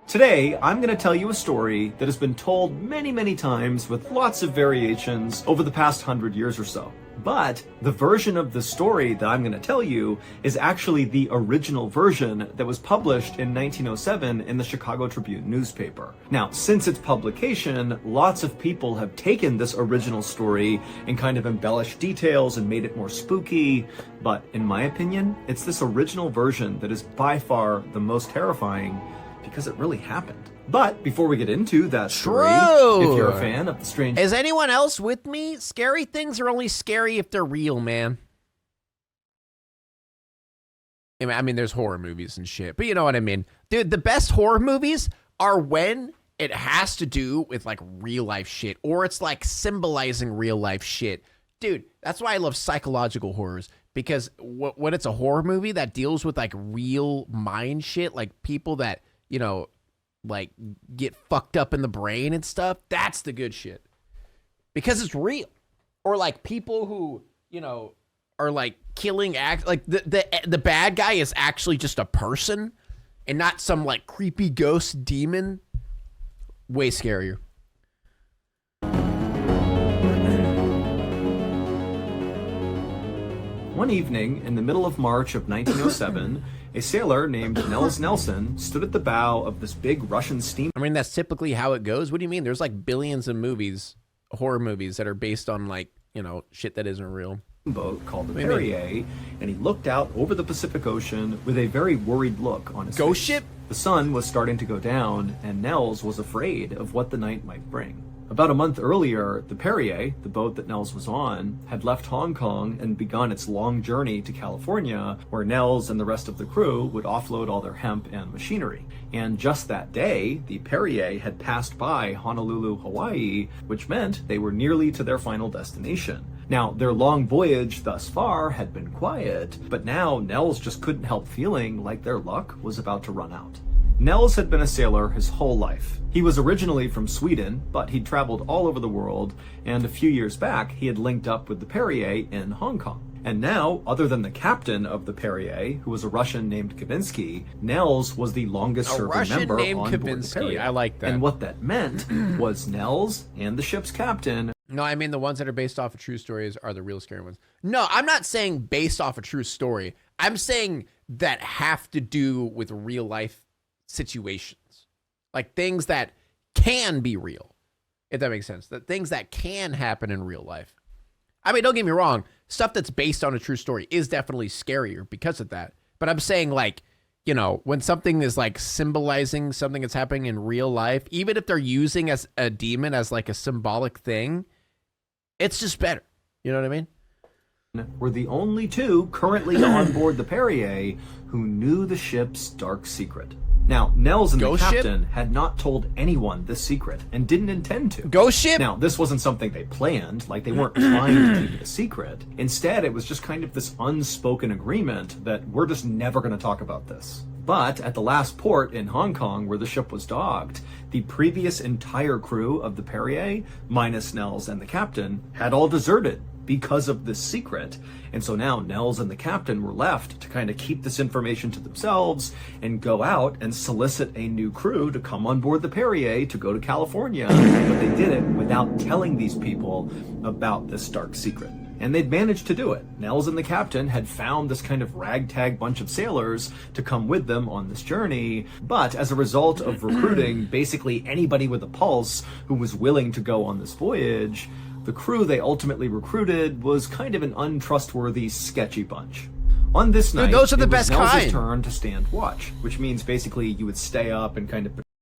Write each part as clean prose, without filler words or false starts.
Today, I'm going to tell you a story that has been told many, many times with lots of variations over the past 100 years or so. But the version of the story that I'm going to tell you is actually the original version that was published in 1907 in the Chicago Tribune newspaper. Now, since its publication, lots of people have taken this original story and kind of embellished details and made it more spooky. But in my opinion, it's this original version that is by far the most terrifying because it really happened. But before we get into that story, if you're a fan of the strange... Is anyone else with me? Scary things are only scary if they're real, man. I mean, there's horror movies and shit, but you know what I mean. Dude, the best horror movies are when it has to do with like real life shit, or it's like symbolizing real life shit. Dude, that's why I love psychological horrors, because when it's a horror movie that deals with like real mind shit, like people that, you know, like get fucked up in the brain and stuff, that's the good shit, because it's real. Or like people who, you know, are like killing like the bad guy is actually just a person and not some like creepy ghost demon. Way scarier. One evening in the middle of March of 1907, a sailor named Nels Nelson stood at the bow of this big Russian steam... I mean, that's typically how it goes. What do you mean? There's like billions of movies, horror movies, that are based on like, you know, shit that isn't real. ...boat called the Perier, and he looked out over the Pacific Ocean with a very worried look on his Ghost face. ship? The sun was starting to go down, and Nels was afraid of what the night might bring. About a month earlier, the Perier, the boat that Nels was on, had left Hong Kong and begun its long journey to California, where Nels and the rest of the crew would offload all their hemp and machinery. And just that day, the Perier had passed by Honolulu, Hawaii, which meant they were nearly to their final destination. Now, their long voyage thus far had been quiet, but now Nels just couldn't help feeling like their luck was about to run out. Nels had been a sailor his whole life. He was originally from Sweden, but he'd traveled all over the world, and a few years back, he had linked up with the Perier in Hong Kong. And now, other than the captain of the Perier, who was a Russian named Kavinsky, Nels was the longest-serving member on board the Perier. I like that. And what that meant was Nels and the ship's captain... No, I mean the ones that are based off of true stories are the real scary ones. No, I'm not saying based off a true story. I'm saying that have to do with real life situations, like things that can be real, if that makes sense. That things that can happen in real life. I mean, don't get me wrong, stuff that's based on a true story is definitely scarier because of that. But I'm saying, like, you know, when something is like symbolizing something that's happening in real life, even if they're using as a demon as like a symbolic thing, it's just better. You know what I mean? Were the only two currently on board the Perier who knew the ship's dark secret. Now, Nels and the captain had not told anyone this secret and didn't intend to. Ghost ship? Now, this wasn't something they planned, like they weren't trying to keep it a secret. Instead, it was just kind of this unspoken agreement that we're just never going to talk about this. But at the last port in Hong Kong where the ship was docked, the previous entire crew of the Perier, minus Nels and the captain, had all deserted because of this secret. And so now Nels and the captain were left to kind of keep this information to themselves and go out and solicit a new crew to come on board the Perier to go to California. But they did it without telling these people about this dark secret. And they'd managed to do it. Nels and the captain had found this kind of ragtag bunch of sailors to come with them on this journey, but as a result of recruiting basically anybody with a pulse who was willing to go on this voyage, the crew they ultimately recruited was kind of an untrustworthy, sketchy bunch. On this night, those are the it best was Nels' kind. turn to stand watch, which means basically you would stay up and kind of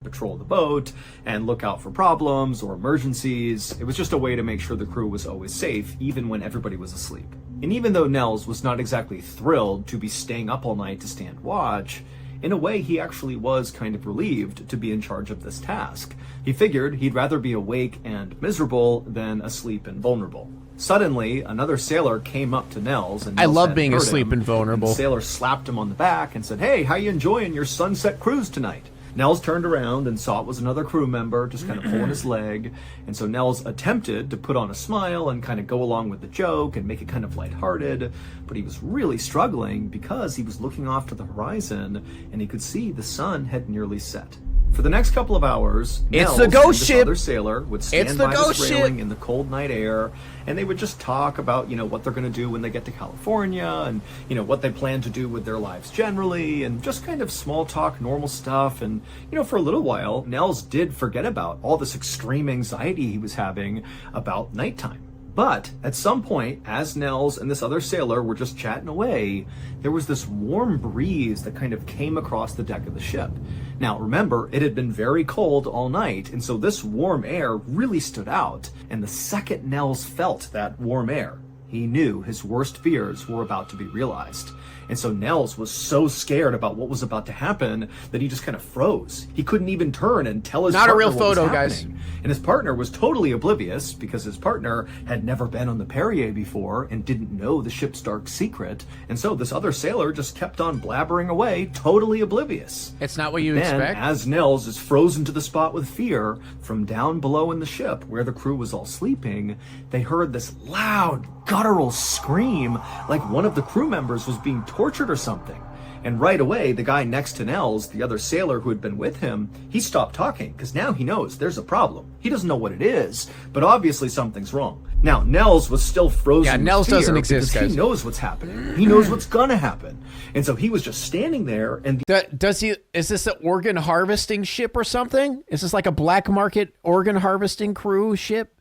patrol the boat and look out for problems or emergencies. It was just a way to make sure the crew was always safe, even when everybody was asleep. And even though Nels was not exactly thrilled to be staying up all night to stand watch, in a way he actually was kind of relieved to be in charge of this task. He figured he'd rather be awake and miserable than asleep and vulnerable. Suddenly, another sailor came up to Nels and I Nels love hadn't being heard asleep him, and vulnerable. The sailor slapped him on the back and said, "Hey, how you enjoying your sunset cruise tonight?" Nels turned around and saw it was another crew member just kind of pulling his leg, and so Nels attempted to put on a smile and kind of go along with the joke and make it kind of lighthearted, but he was really struggling because he was looking off to the horizon and he could see the sun had nearly set. For the next couple of hours, It's Nels the and ghost this ship. other sailor would stand It's the by ghost this ship. railing in the cold night air, and they would just talk about, what they're going to do when they get to California, and, what they plan to do with their lives generally, and just kind of small talk, normal stuff. And, for a little while, Nels did forget about all this extreme anxiety he was having about nighttime. But at some point, as Nels and this other sailor were just chatting away, there was this warm breeze that kind of came across the deck of the ship. Now, remember, it had been very cold all night, and so this warm air really stood out. And the second Nels felt that warm air, he knew his worst fears were about to be realized. And so Nels was so scared about what was about to happen that he just kind of froze. He couldn't even turn and tell his partner Not a real what was photo, guys. happening. And his partner was totally oblivious because his partner had never been on the Perier before and didn't know the ship's dark secret. And so this other sailor just kept on blabbering away, totally oblivious. It's not what you Then, expect. as Nels is frozen to the spot with fear, from down below in the ship, where the crew was all sleeping, they heard this loud, guttural scream, like one of the crew members was being tortured or something. And right away, the guy next to Nels, the other sailor who had been with him, he stopped talking, because now he knows there's a problem. He doesn't know what it is, but obviously something's wrong. Now, Nels was still frozen. Yeah, with Nels fear doesn't exist, because guys. he knows what's happening. He knows what's gonna happen. And so he was just standing there, and Is this an organ harvesting ship or something? Is this like a black market organ harvesting crew ship?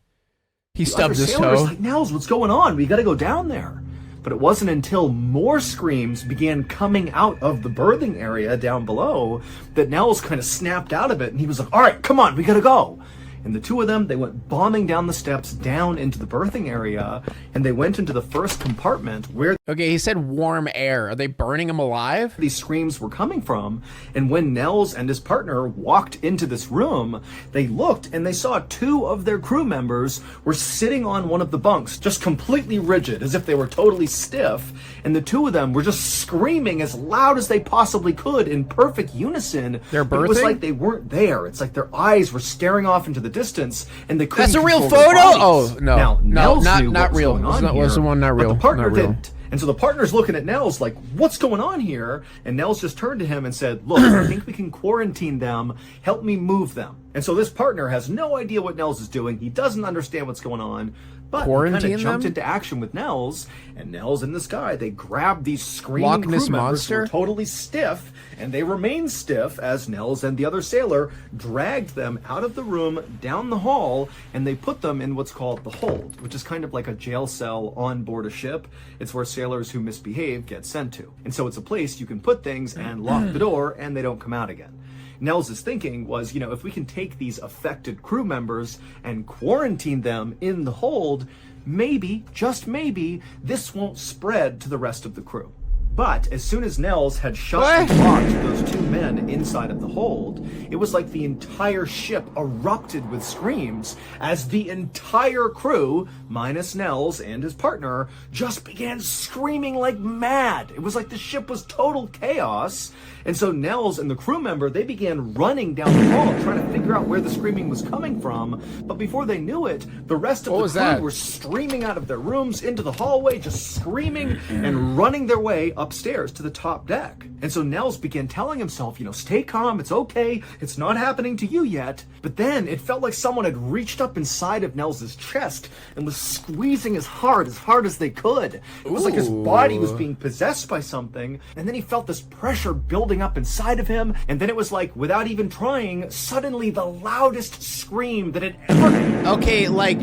He the other stubbed his sailor was toe. like, Nels, what's going on? We gotta go down there. But it wasn't until more screams began coming out of the berthing area down below that Nels kind of snapped out of it, and he was like, all right, come on, we gotta go. And the two of them, they went bombing down the steps down into the berthing area, and they went into the first compartment where Okay, he said warm air. Are they burning him alive? these screams were coming from. And when Nels and his partner walked into this room, they looked and they saw two of their crew members were sitting on one of the bunks, just completely rigid, as if they were totally stiff. And the two of them were just screaming as loud as they possibly could in perfect unison. They're But it was birthing? like they weren't there. It's like their eyes were staring off into the distance, and they couldn't That's a real control their photo? bodies. Oh, no. Now, No, Nels not- knew not what was real. going on This was here, the one not but real. the partner Not real. didn't. And so the partner's looking at Nels like, what's going on here? And Nels just turned to him and said, look, I think we can quarantine them. Help me move them. And so this partner has no idea what Nels is doing. He doesn't understand what's going on. But he kind Quarantine of jumped them? into action with Nels. And Nels and this guy, they grabbed these screaming Loch crew Ness members who were Monster? totally stiff. And they remained stiff as Nels and the other sailor dragged them out of the room, down the hall, and they put them in what's called the hold, which is kind of like a jail cell on board a ship. It's where sailors who misbehave get sent to. And so it's a place you can put things and lock the door and they don't come out again. Nels' thinking was, if we can take these affected crew members and quarantine them in the hold, maybe, just maybe, this won't spread to the rest of the crew. But as soon as Nels had shut and locked those two men inside of the hold, it was like the entire ship erupted with screams as the entire crew, minus Nels and his partner, just began screaming like mad. It was like the ship was total chaos. And so Nels and the crew member, they began running down the hall trying to figure out where the screaming was coming from. But before they knew it, the rest of the crew were streaming out of their rooms into the hallway, just screaming and running their way upstairs to the top deck. And so Nels began telling himself, stay calm, it's okay, it's not happening to you yet. But then it felt like someone had reached up inside of Nels' chest and was squeezing as hard as they could. It was like his body was being possessed by something, and then he felt this pressure building up inside of him, and then it was like, without even trying, suddenly the loudest scream that had ever... Okay, like,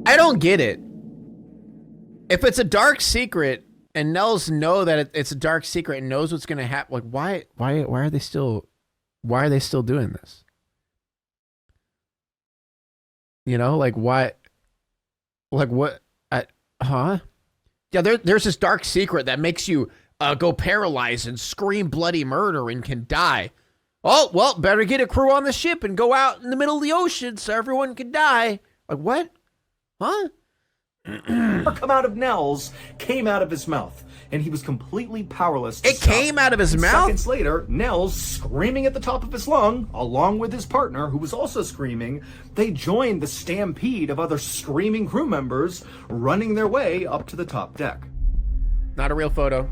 I don't get it. If it's a dark secret and Nels know that it's a dark secret and knows what's going to happen, like, why are they still doing this? Like, why? Like, what? Huh? Yeah, there's this dark secret that makes you go paralyzed and scream bloody murder and can die. Oh, well, better get a crew on the ship and go out in the middle of the ocean so everyone can die. Like, what? Huh? come out of Nels came out of his mouth, and he was completely powerless to It stop. came out of his And mouth? Seconds later, Nels, screaming at the top of his lung, along with his partner, who was also screaming, they joined the stampede of other screaming crew members running their way up to the top deck. Not a real photo.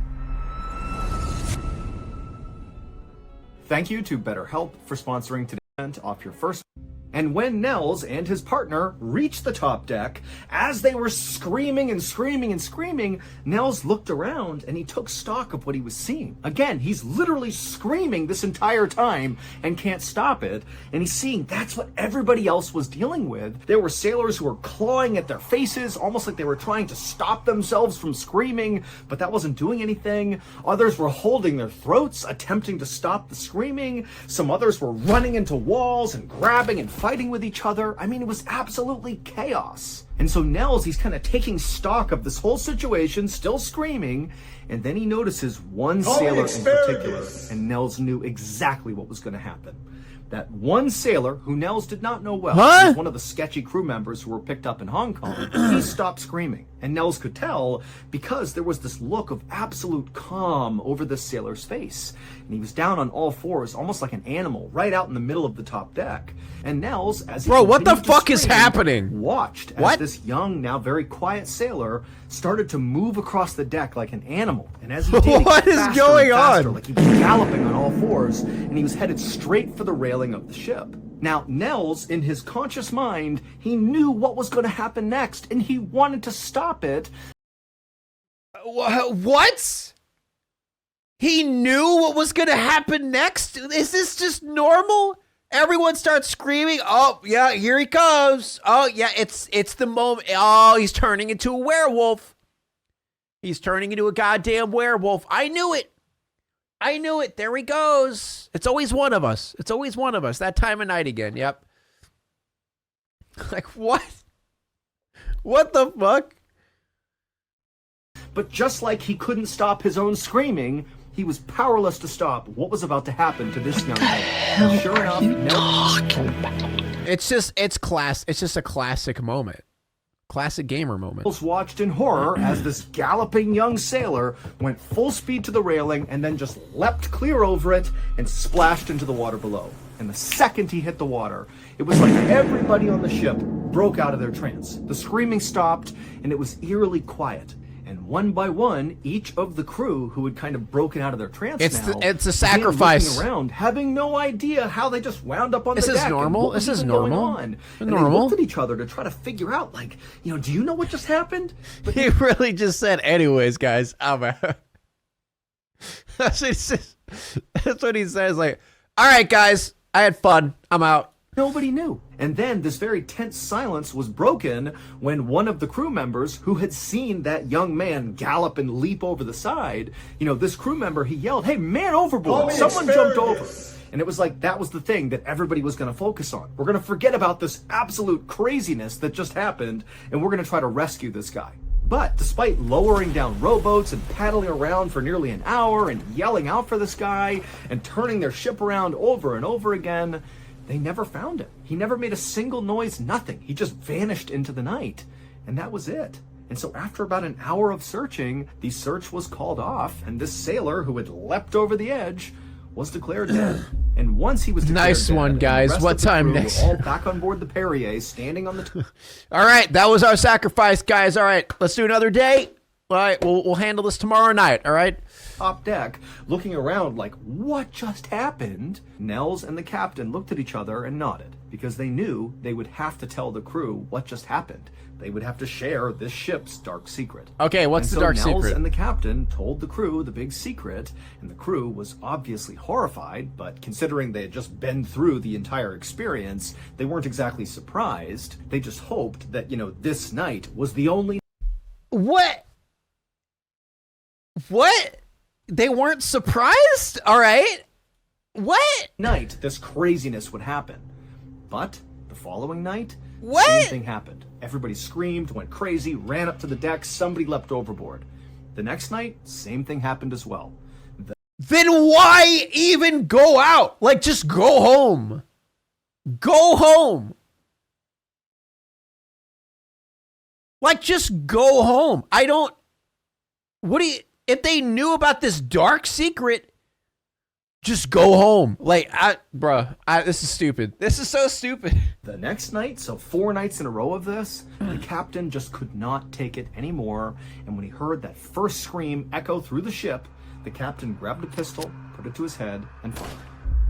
Thank you to BetterHelp for sponsoring today's event off your first. And when Nels and his partner reached the top deck, as they were screaming and screaming and screaming, Nels looked around and he took stock of what he was seeing. Again, he's literally screaming this entire time and can't stop it. And he's seeing that's what everybody else was dealing with. There were sailors who were clawing at their faces, almost like they were trying to stop themselves from screaming, but that wasn't doing anything. Others were holding their throats, attempting to stop the screaming. Some others were running into walls and grabbing and fighting with each other. I mean, it was absolutely chaos. And so Nels, he's kind of taking stock of this whole situation, still screaming, and then he notices one sailor in particular, and Nels knew exactly what was going to happen. That one sailor, who Nels did not know well, he was one of the sketchy crew members who were picked up in Hong Kong, he stopped screaming. And Nels could tell because there was this look of absolute calm over this sailor's face. And he was down on all fours, almost like an animal, right out in the middle of the top deck. And Nels, as he what the continued to fuck is scream, happening? watched as this young, now very quiet sailor started to move across the deck like an animal. And as he did, What is going faster, on? like he was galloping on all fours, and he was headed straight for the railing of the ship. Now, Nels, in his conscious mind, he knew what was going to happen next, and he wanted to stop it. What? He knew what was going to happen next? Is this just normal? Everyone starts screaming. Oh, yeah, here he comes. Oh, yeah, it's the moment. Oh, he's turning into a werewolf. He's turning into a goddamn werewolf. I knew it. I knew it. There he goes. It's always one of us. It's always one of us. That time of night again. Yep. Like, what? What the fuck? But just like he couldn't stop his own screaming, he was powerless to stop what was about to happen to this young man. Sure enough, It's just a classic moment. Classic gamer moment. Nels watched in horror as this galloping young sailor went full speed to the railing and then just leapt clear over it and splashed into the water below. And the second he hit the water, it was like everybody on the ship broke out of their trance. The screaming stopped and it was eerily quiet. And one by one, each of the crew who had kind of broken out of their trance It's a began sacrifice. looking around, having no idea how they just wound up on This the is deck. normal? And what was This is even going normal? on. And Normal? they looked at each other to try to figure out, like, do you know what just happened? But He really just said, anyways, guys, I'm out. That's what he says. Like, all right, guys, I had fun. I'm out. nobody knew. And then this very tense silence was broken when one of the crew members who had seen that young man gallop and leap over the side, this crew member, he yelled, "Hey, man overboard, someone jumped over." And it was like, that was the thing that everybody was going to focus on. We're going to forget about this absolute craziness that just happened, and we're going to try to rescue this guy. But despite lowering down rowboats and paddling around for nearly an hour and yelling out for this guy and turning their ship around over and over again, they never found him. He never made a single noise, nothing. He just vanished into the night. And that was it. And so after about an hour of searching, the search was called off, and this sailor who had leapt over the edge was declared dead. And once he was declared Nice dead, one, and the guys. rest What of the time crew next? were all back on board the Perier, standing on the All right, that was our sacrifice, guys. All right, let's do another day. All right, we'll handle this tomorrow night. All right. top deck, looking around like, what just happened? Nels and the captain looked at each other and nodded, because they knew they would have to tell the crew what just happened. They would have to share this ship's dark secret. Okay, what's And the dark so Nels secret? and the captain told the crew the big secret, and the crew was obviously horrified, but considering they had just been through the entire experience, they weren't exactly surprised. They just hoped that, this night was the only What? What? They weren't surprised? All right. What? night this craziness would happen. But the following night, What? same thing happened. Everybody screamed, went crazy, ran up to the deck, somebody leapt overboard. The next night, same thing happened as well. Then why even go out? Like, just go home. Go home. Like, just go home. If they knew about this dark secret, just go home. Like, this is stupid. This is so stupid. The next night, so 4 nights in a row of this, the captain just could not take it anymore, and when he heard that first scream echo through the ship, the captain grabbed a pistol, put it to his head, and fired.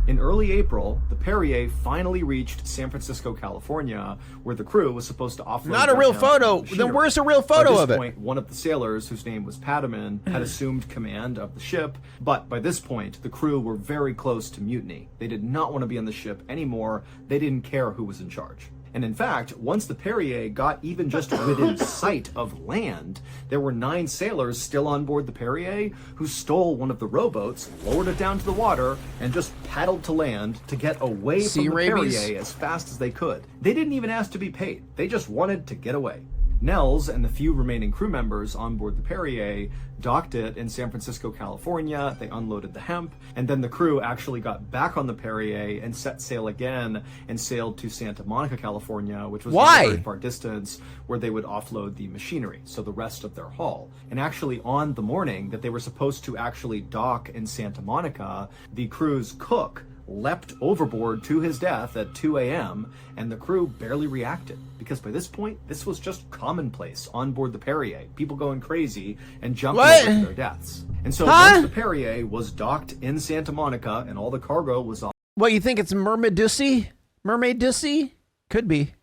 In early April, the Perier finally reached San Francisco, California, where the crew was supposed to offload. Not a real photo. Then where's the real photo of it? By this point, one of the sailors, whose name was Padaman, had assumed command of the ship, but by this point, the crew were very close to mutiny. They did not want to be on the ship anymore. They didn't care who was in charge. And in fact, once the Perier got even just within sight of land, there were 9 sailors still on board the Perier who stole one of the rowboats, lowered it down to the water, and just paddled to land to get away from the Perier as fast as they could. They didn't even ask to be paid. They just wanted to get away. Nels and the few remaining crew members on board the Perier docked it in San Francisco, California. They unloaded the hemp, and then the crew actually got back on the Perier and set sail again and sailed to Santa Monica, California, which was a very far distance, where they would offload the machinery, so the rest of their haul. And actually, on the morning that they were supposed to actually dock in Santa Monica, the crew's cook leapt overboard to his death at 2 a.m., and the crew barely reacted, because by this point, this was just commonplace on board the Perier. People going crazy and jumping over to their deaths. And so once the Perier was docked in Santa Monica and all the cargo was off... What, you think it's Mermaid Dussy? Mermaid Dussy? Could be.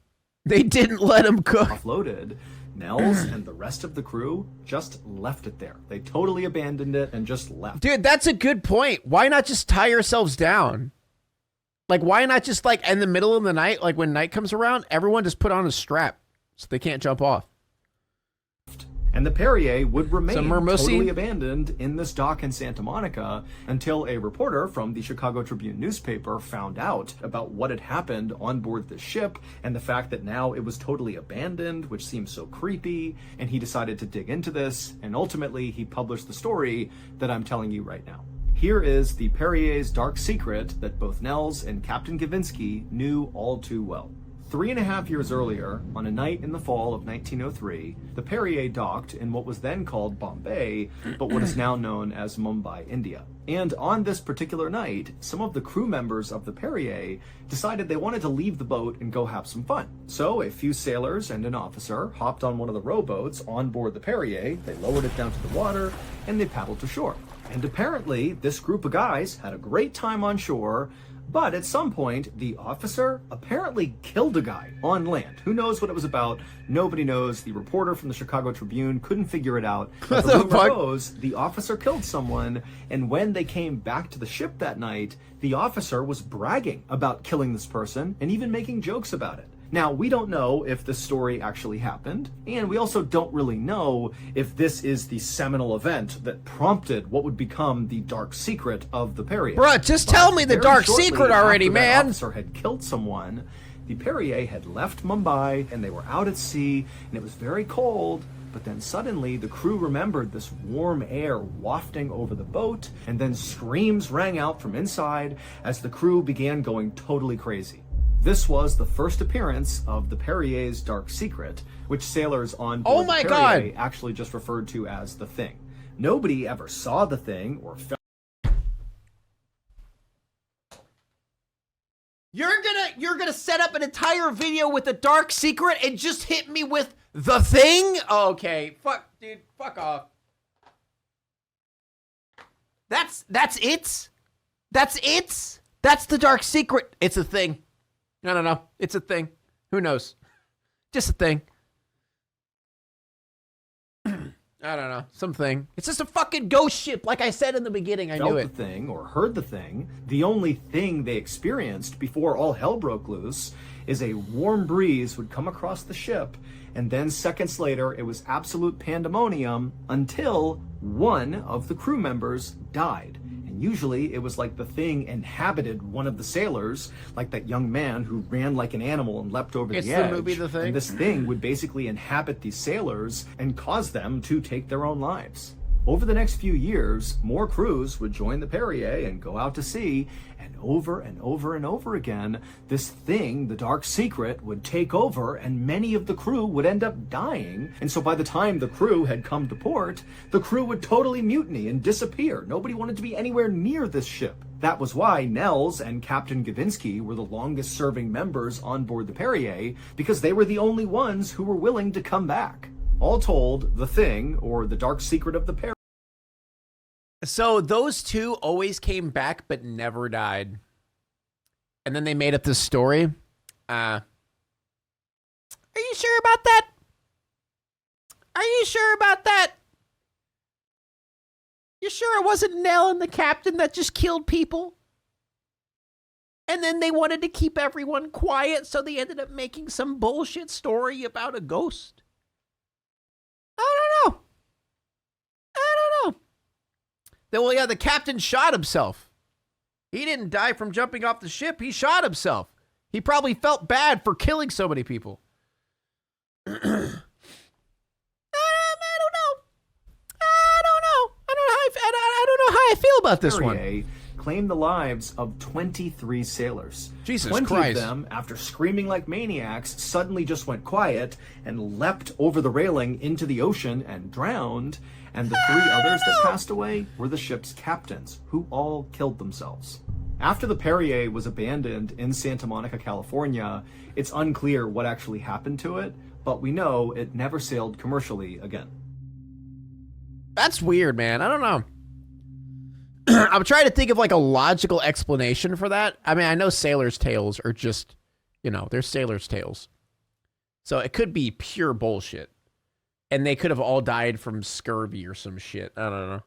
They didn't let him cook. Offloaded, Nels and the rest of the crew just left it there. They totally abandoned it and just left. Dude, that's a good point. Why not just tie yourselves down? Like, why not just, like, in the middle of the night, like when night comes around, everyone just put on a strap so they can't jump off. And the Perier would remain totally abandoned in this dock in Santa Monica until a reporter from the Chicago Tribune newspaper found out about what had happened on board the ship and the fact that now it was totally abandoned, which seems so creepy, and he decided to dig into this, and ultimately he published the story that I'm telling you right now. Here is the Perier's dark secret that both Nels and Captain Gavinsky knew all too well. 3.5 years earlier, on a night in the fall of 1903, the Perier docked in what was then called Bombay, but what is now known as Mumbai, India. And on this particular night, some of the crew members of the Perier decided they wanted to leave the boat and go have some fun. So a few sailors and an officer hopped on one of the rowboats on board the Perier, they lowered it down to the water, and they paddled to shore. And apparently, this group of guys had a great time on shore, but at some point, the officer apparently killed a guy on land. Who knows what it was about? Nobody knows. The reporter from the Chicago Tribune couldn't figure it out. But the rumor goes, the officer killed someone, and when they came back to the ship that night, the officer was bragging about killing this person and even making jokes about it. Now, we don't know if this story actually happened, and we also don't really know if this is the seminal event that prompted what would become the dark secret of the Perier. Bruh, just tell me the dark secret already, man! The officer had killed someone, the Perier had left Mumbai, and they were out at sea, and it was very cold, but then suddenly the crew remembered this warm air wafting over the boat, and then screams rang out from inside as the crew began going totally crazy. This was the first appearance of the Perier's dark secret, which sailors on board the Perier actually just referred to as the Thing. Nobody ever saw the Thing or felt. You're gonna set up an entire video with a dark secret and just hit me with the Thing? Okay, fuck, dude, fuck off. That's it? That's it? That's the dark secret. It's a thing. I don't know. It's a thing. Who knows? Just a thing. I don't know. Something. It's just a fucking ghost ship. Like I said in the beginning, I knew it. Felt the Thing or heard the Thing. The only thing they experienced before all hell broke loose is a warm breeze would come across the ship, and then seconds later, it was absolute pandemonium until one of the crew members died. Usually, it was like the Thing inhabited one of the sailors, like that young man who ran like an animal and leapt over the edge. It's the movie The Thing. And this Thing would basically inhabit these sailors and cause them to take their own lives. Over the next few years, more crews would join the Perier and go out to sea, and over and over and over again, this Thing, the dark secret, would take over, and many of the crew would end up dying. And so by the time the crew had come to port, the crew would totally mutiny and disappear. Nobody wanted to be anywhere near this ship. That was why Nels and Captain Gavinsky were the longest serving members on board the Perier, because they were the only ones who were willing to come back. All told, the Thing, or the dark secret of the Perier. So those two always came back but never died. And then they made up this story. Are you sure about that? Are you sure about that? You sure it wasn't Nell and the captain that just killed people? And then they wanted to keep everyone quiet, so they ended up making some bullshit story about a ghost. I don't know. Then, well, yeah, the captain shot himself. He didn't die from jumping off the ship. He shot himself. He probably felt bad for killing so many people. I don't know. I don't know how I feel about this Perier one. claimed the lives of 23 sailors. Jesus 20 Christ. of them, after screaming like maniacs, suddenly just went quiet and leapt over the railing into the ocean and drowned. And the 3 others that passed away were the ship's captains, who all killed themselves. After the Perier was abandoned in Santa Monica, California, it's unclear what actually happened to it, but we know it never sailed commercially again. That's weird, man. I don't know. I'm trying to think of like a logical explanation for that. I mean, I know sailors' tales are just, they're sailors' tales. So it could be pure bullshit. And they could have all died from scurvy or some shit. I don't know.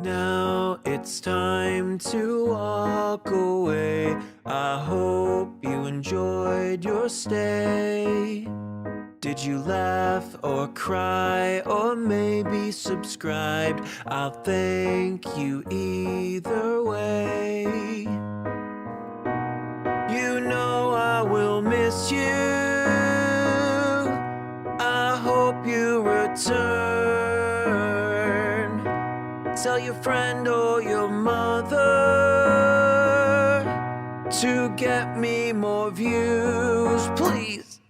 Now it's time to walk away. I hope you enjoyed your stay. Did you laugh or cry or maybe subscribed? I'll thank you either way. You know I will miss you. I hope you return. Tell your friend or your mother to get me more views, please.